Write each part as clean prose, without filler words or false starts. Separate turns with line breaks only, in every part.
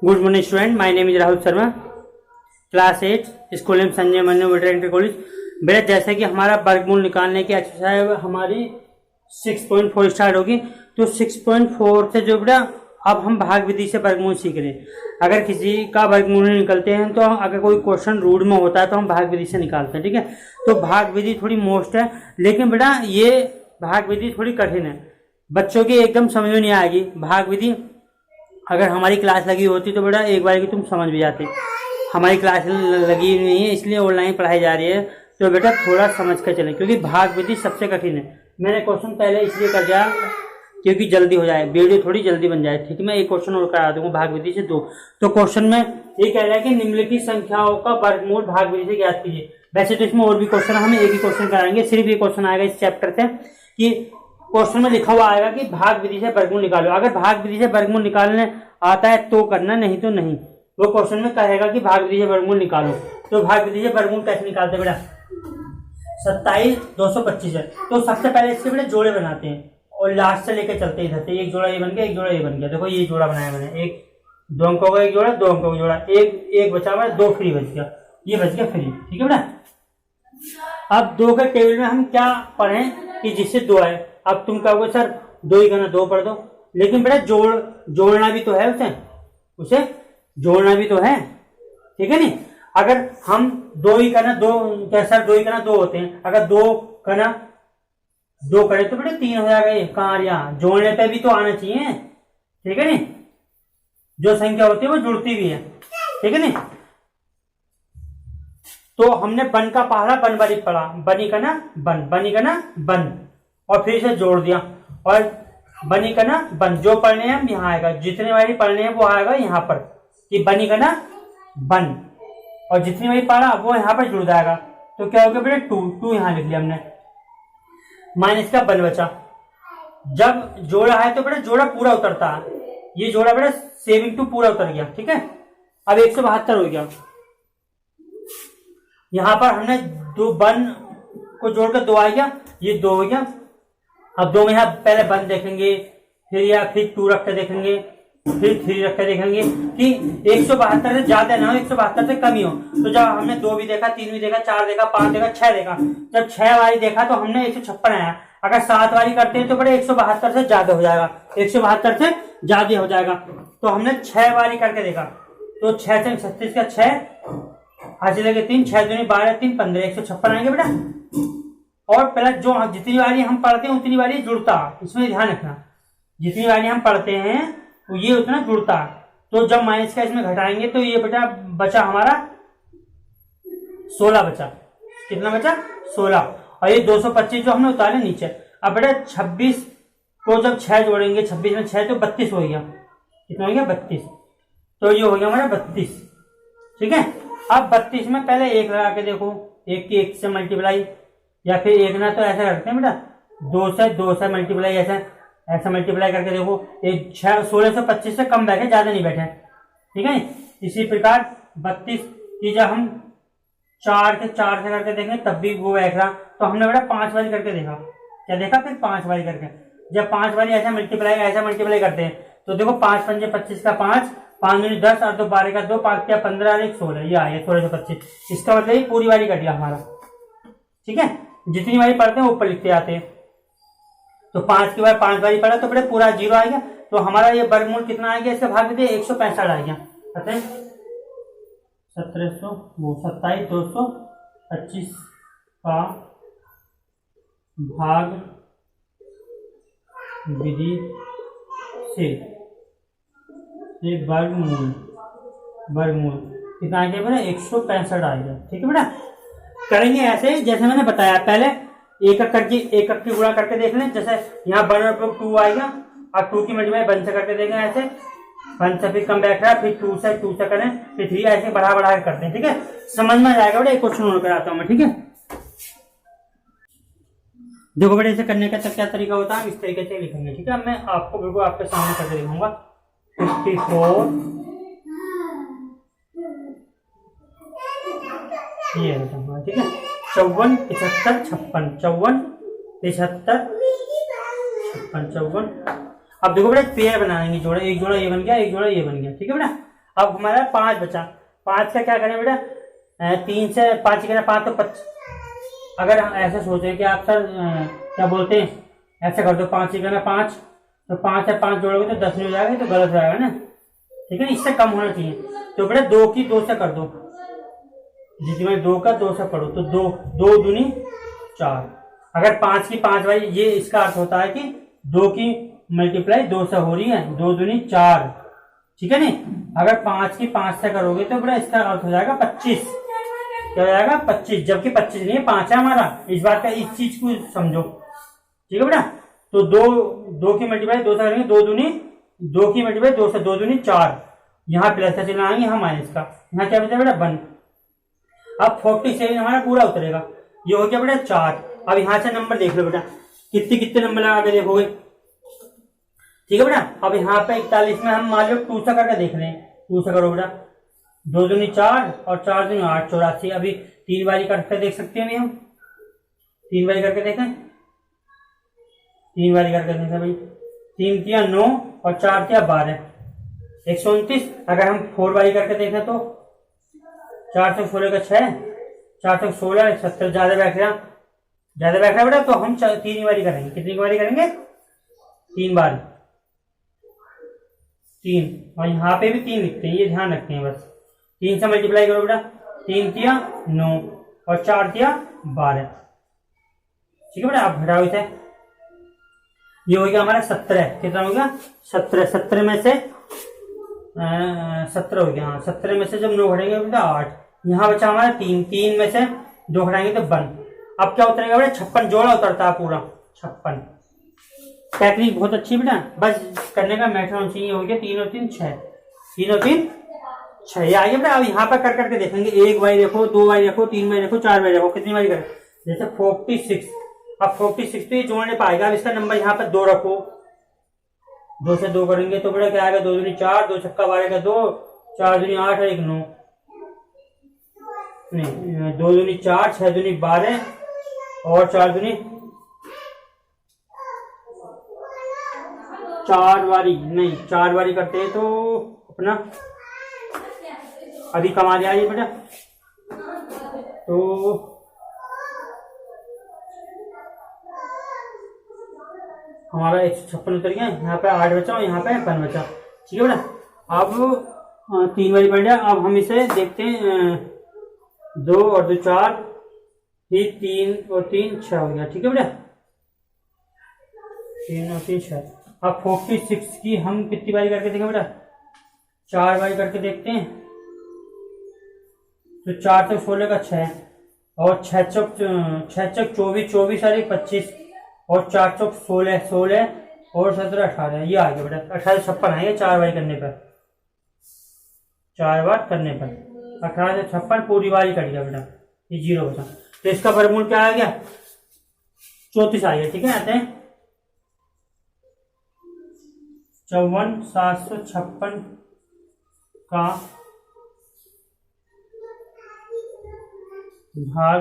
Good morning student, my name is Rahul Sharma, class 8, school M Sanjay Mannu veterinary college. बेटा जैसे कि हमारा वर्गमूल निकालने की एक्सरसाइज हमारी 6.4 स्टार्ट होगी, तो 6.4 से जो बेटा अब हम भाग विधि से वर्गमूल सीख रहे हैं। अगर किसी का वर्गमूल नहीं निकलते हैं तो अगर कोई क्वेश्चन रूट में होता है तो हम भाग विधि से निकालते हैं, ठीक है। तो भाग विधि थोड़ी मोस्ट है, लेकिन बेटा ये भाग विधि थोड़ी कठिन है, बच्चों की एकदम समझ में नहीं आएगी। भाग विधि अगर हमारी क्लास लगी होती तो बेटा एक बार की तुम समझ भी जाते। हमारी क्लास लगी नहीं है, इसलिए ऑनलाइन पढ़ाई जा रही है, तो बेटा थोड़ा समझ कर चलें, क्योंकि भाग विधि सबसे कठिन है। मैंने क्वेश्चन पहले इसलिए कर दिया क्योंकि जल्दी हो जाए, वीडियो थोड़ी जल्दी बन जाए, ठीक है। मैं एक क्वेश्चन और करा दूंगा भाग विधि से 2। तो क्वेश्चन में ये कह रहा है कि निम्नलिखित संख्याओं का वर्गमूल भाग विधि से ज्ञात कीजिए। वैसे तो इसमें और भी क्वेश्चन, हम एक ही क्वेश्चन कराएंगे, सिर्फ ये क्वेश्चन आएगा इस चैप्टर से कि क्वेश्चन में लिखा हुआ आएगा कि भाग विधि से वर्गमूल निकालो। अगर भाग विधि से वर्गमूल निकालने आता है तो करना, नहीं तो नहीं। वो क्वेश्चन में कहेगा कि भाग विधि से वर्गमूल निकालो, तो भाग विधि से वर्गमूल कैसे निकालते बेटा? 27 225 है, तो सबसे पहले इसके बेटा जोड़े बनाते हैं और लास्ट से लेकर चलते हैं इधर से। एक जोड़ा ये बन गया, एक जोड़ा ये बन गया। देखो ये जोड़ा बनाया मैंने, एक 2 अंकों का एक जोड़ा, 2 अंकों का जोड़ा, एक बचा हुआ है, 2 फ्री बच गया, ये बच गया फ्री, ठीक है बेटा। अब 2 के टेबल में हम क्या पढ़ें कि जिससे 2 आए। अब तुम कहोगे सर 2 ही करना 2 पढ़ दो, लेकिन बेटा जोड़ना भी तो है, उसे जोड़ना भी तो है, ठीक है नहीं। अगर हम 2 ही करना 2, कैसा 2 ही करना 2 होते हैं, अगर 2 करना 2 करे तो बेटा 3 हो जाएगा। ये कहाँ यहाँ जोड़ने पे भी तो आना चाहिए, ठीक है नहीं। जो संख्या होती है वो जुड़ती भी है, ठीक है नहीं। तो हमने बन का पढ़ा, बन वाली पढ़ा, बनी का ना बन, बनी का ना बन, और फिर इसे जोड़ दिया, और बनी का ना बन जो पढ़ने हैं हम यहाँ आएगा, जितने वाली पढ़ने हैं वो आएगा यहाँ पर कि बनी का ना बन, और जितनी वाली पढ़ा वो यहाँ पर जुड़ जाएगा। तो क्या हो गया बेटा 2 यहाँ लिख लिया हमने, माइनस का बन बचा। जब जोड़ा है तो बेटा जोड़ा पूरा उतरता है, ये जोड़ा बेटा 7 पूरा उतर गया, ठीक है। अब 172 हो गया। यहां पर हमने 2 बन को जोड़कर 2 आ गया, ये 2 हो गया। अब 2 में यहां पहले बन देखेंगे, फिर 2 रख के देखेंगे, फिर 3 रख के देखेंगे कि 172 से ज्यादा ना हो, 172 से कम ही हो। तो जब हमने 2 भी देखा, 3 भी देखा, 4 देखा, 5 देखा, 6 देखा, जब 6 वाली देखा तो हमने 156 आया। अगर 7 वाली करते हैं तो बड़े 172 से ज्यादा हो जाएगा, 172 से ज्यादा हो जाएगा। तो हमने 6 वाली करके देखा, तो 6 से 36 का 6 हासिल लगे 3, 6 दूनी 12, 3 15, 156 आएंगे बेटा। और पहले जो जितनी बारी हम पढ़ते हैं उतनी बारी जुड़ता, इसमें ध्यान रखना, जितनी बारी हम पढ़ते हैं तो ये उतना जुड़ता। तो जब माइनस का इसमें घटाएंगे तो ये बेटा बचा हमारा 16 बचा। कितना बचा? 16। और ये 225 जो हमने उतारे नीचे। अब बेटा 26 को जब 6 जोड़ेंगे, 26 में 6 तो 32 हो गया। कितना हो गया? 32। तो ये हो गया हमारा 32, ठीक है। अब 32 में पहले 1 लगा के देखो, 1 की 1 से मल्टीप्लाई, या फिर 1 ना तो ऐसा करते हैं बेटा 2 से मल्टीप्लाई, ऐसा मल्टीप्लाई करके देखो। 16 से 25 से कम बैठे, ज्यादा नहीं बैठे, ठीक है। इसी प्रकार 32 की जब हम 4 से करके देखें तब भी वो बैठ रहा, तो हमने बेटा 5 वाली करके देखा। क्या देखा? फिर 5 वाली करके, जब 5 वाली ऐसा मल्टीप्लाई करते हैं तो देखो 5 पंजे 25 का 5, 5 दूनी 10 और 2 12 का 2, 5 क्या 15 और 1 16, ये आया 16 से 25। इसका मतलब ये पूरी वाली कट गया हमारा, ठीक है। जितनी वाली पढ़ते हैं ऊपर लिखते आते हैं। तो 5 के बाद 5 वाली पढ़ा तो बेटा पूरा 0 आ गया। तो हमारा ये वर्गमूल कितना आ गया? इससे भाग दे 165 आ गया। 27 225 का भाग विधि से वर्गमूल कितना आ गया बेटा? 165 आ गया, ठीक है बेटा। करेंगे ऐसे जैसे मैंने बताया, पहले एक की गुणा करके देख लें। जैसे यहाँ 1 और 2 आएगा, अब 2 की मल्टीप्लाई 1 से करके देखें, ऐसे 1 से फिर कम बैठ रहा है, फिर 2 से करें, फिर 3 ऐसे बढ़ा के करते हैं, ठीक है। समझ में आ जाएगा बेटा। एक क्वेश्चन और कराता हूँ मैं, ठीक है। देखो बेटा इसे करने का क्या तरीका होता है, इस तरीके से लिखेंगे, ठीक है। मैं आपको बिल्कुल आपके सामने करके दिखाऊंगा। 54 ये है, ठीक है। 54 75 56, 54 75 56 54। अब देखो बेटा पेयर बनाएंगे, जोड़ा, एक जोड़ा ये बन गया, एक जोड़ा ये बन गया, ठीक है बेटा। अब हमारा 5 बचा, 5 का क्या करें बेटा, 3 से 5 करें 5 तो 25। अगर हम ऐसे सोचे कि आप सर क्या बोलते हैं, ऐसे कर दो 5 ही करना 5, तो 5 से 5 जोड़ोगे तो 10 में हो जाएगा, तो गलत हो जाएगा ना, ठीक है। इससे कम होना चाहिए, तो बेटा 2 की 2 से कर दो, जितने 2 का 2 से करो तो 2 दूनी 4। अगर 5 की 5 भाई, ये इसका अर्थ होता है कि 2 की मल्टीप्लाई 2 से हो रही है, 2 दूनी 4, ठीक है नहीं। अगर 5 की 5 से करोगे तो बेटा इसका अर्थ हो जाएगा 25, क्या हो जाएगा 25, जबकि 25 नहीं है 5 है हमारा। इस बात का, इस चीज को समझो, ठीक है बेटा। तो 2 की मल्टीप्लाई 2 से करेंगे, 2 दूनी 2 की मल्टीप्लाई 2 से, 2 दूनी 4, यहाँ प्लस का चिन्ह आएंगे, यहाँ माइनस का, यहाँ क्या बचा बेटा 1। अब 47 हमारा पूरा उतरेगा, ये हो गया बेटा 4। अब यहाँ से नंबर देख लो बेटा, कितने नंबर लगा के देखोगे, ठीक है बेटा। अब यहाँ पे 41 में हम मान लो 2 से करके देख रहे हैं, 2 से करो बेटा, 2 दूनी 4 और 4 दूनी 8, 84। अभी 3 बारी करके देख सकते हैं, हम 3 बारी करके देखें, 3 बारी करके देखें भाई, 3 तिया 9 और 4 तिया 12, 129। अगर हम 4 बारी करके देखें तो 4 से 16 का 6, 4 से 16 70, ज्यादा बैठ रहा बेटा, तो हम 3 बारी करेंगे। कितनी बारी करेंगे, 3 बार, 3, और यहाँ पे भी 3 लिखते हैं, ये ध्यान रखते हैं बस। 3 से मल्टीप्लाई करो बेटा, 3 तिया 9 और 4 तिया 12, ठीक है बेटा। आप घटाओ इसे, ये हो गया हमारा 17। कितना हो गया 17, 17 में से 17 हो गया, हाँ 17 में से जब 9 घटेंगे बेटा 8, यहाँ बचा हमारा 3 में से 2 घटाएंगे तो 1। अब क्या उतरेगा बेटा 56, जोड़ा उतरता है पूरा 56। टेक्निक बहुत अच्छी बेटा, बस करने का मैथड होना चाहिए। हो गया 3 और 3 6, 3 और 3 6, ये आइए बेटा। अब यहाँ पर कर करके देखेंगे, 1 बारी रखो, 2 बारी रखो, 3 बारी रखो, 4 बारी रखो, कितनी बारी करें, जैसे 46। अब 46 तो ये जोड़ने पाएगा, अब इसका नंबर यहाँ पर 2 रखो, 2 से 2 करेंगे तो बेटा क्या आएगा, 2 दूनी 4, 2 छक्का 12 का 2, 4 दूनी 8 और 1 9, नहीं 2 दूनी 4, 6 दूनी 12 और 4 दूनी 4 बारी, नहीं 4 बारी करते हैं तो अपना अभी कमा दिया ये बेटा, तो हमारा 156 उतर गया, यहाँ पे 8 बचा और यहाँ पे 1 बचा, ठीक है बेटा। अब 3 बारी बढ़ गया। अब हम इसे देखते हैं, 2 और 2 4, फिर 3 और 3 6 हो गया, ठीक है बेटा, 3 और 3 6। अब 46 की हम कितनी बारी करके देखें बेटा, 4 बारी करके देखते हैं, तो 4 चौक 16 का 6 और 6 चौक 24, 24 और 1 25 और 4 चौक 16 16 और 17 18, ये आ गया बेटा 18 से 56 आएंगे 4 बारी करने पर, 4 बार करने पर 18 से 56 पूरी बारी कट गया बेटा, ये 0 बचा। तो इसका वर्गमूल क्या आ गया, 34 आ गया, ठीक है। आते हैं 54,756 का भाग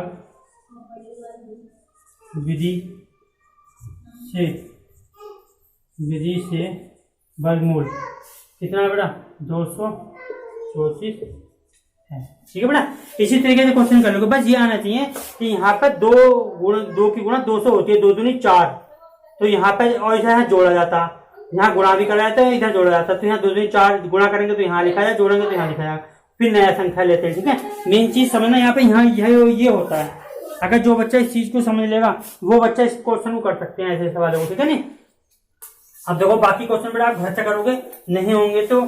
विधि से वर्गमूल कितना है बेटा, 234 है, ठीक है बेटा। इसी तरीके से क्वेश्चन कर लोगे, बस ये आना चाहिए कि यहाँ पे 2 की गुणा 200 होती है, 2 दूनी 4, तो यहाँ पे और इधर जोड़ा जाता, यहाँ गुणा भी करा जाता है, इधर जोड़ा जाता है, तो यहाँ 2 दूनी 4 गुणा करेंगे तो यहाँ लिखा जाए, जोड़ेंगे तो यहाँ लिखा जाएगा, फिर नया संख्या लेते हैं, ठीक है। मेन चीज समझना यहाँ पे, यहाँ ये होता है। अगर जो बच्चा इस चीज को समझ लेगा वो बच्चा इस क्वेश्चन को कर सकते हैं, ऐसे सवालों को, ठीक है नहीं। अब देखो बाकी क्वेश्चन बेटा आप घर से करोगे, नहीं होंगे तो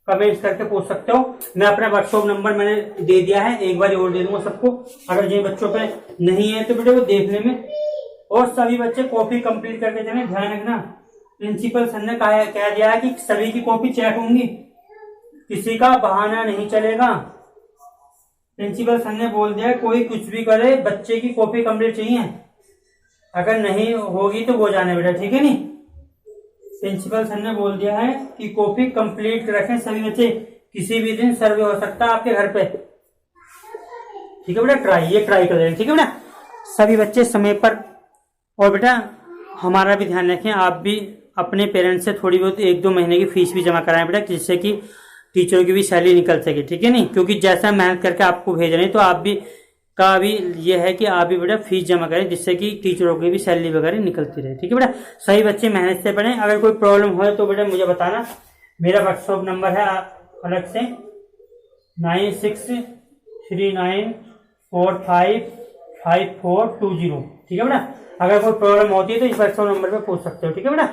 कमेंट्स करके पूछ सकते हो। मैं अपना व्हाट्सएप नंबर मैंने दे दिया है, एक बार और दे दूंगा सबको, अगर जिन बच्चों पे नहीं है तो बेटा वो देखने में। और सभी बच्चे कॉपी कंप्लीट करके चले, ध्यान रखना प्रिंसिपल सर ने कह दिया है कि सभी की कॉपी चेक होंगी, किसी का बहाना नहीं चलेगा। प्रिंसिपल सर ने बोल दिया कोई कुछ भी करे, बच्चे की कॉपी कंप्लीट चाहिए, अगर नहीं होगी तो वो जाने बेटा, ठीक है नहीं। प्रिंसिपल सर ने बोल दिया है कि कॉपी कंप्लीट रखें सभी बच्चे, किसी भी दिन सर्वे हो सकता है आपके घर पे, ठीक है बेटा। ये ट्राई कर लेंगे, ठीक है बेटा, सभी बच्चे समय पर। और बेटा हमारा भी ध्यान रखें, अपने पेरेंट्स से थोड़ी बहुत 1-2 महीने की फीस भी जमा कराएं बेटा, जिससे कि टीचरों की भी सैलरी निकल सके, ठीक है नहीं, क्योंकि जैसा मेहनत करके आपको भेज रहे हैं तो आप भी का भी ये है कि आप भी बेटा फीस जमा करें, जिससे कि टीचरों की भी सैलरी वगैरह निकलती रहे, ठीक है बेटा। सही बच्चे मेहनत से पढ़ें। अगर कोई प्रॉब्लम हो तो बेटा मुझे बताना। मेरा व्हाट्सएप नंबर है अलग से 9639455420, ठीक है बेटा। अगर कोई प्रॉब्लम होती है तो इस व्हाट्सएप नंबर पे पूछ सकते हो, ठीक है बेटा।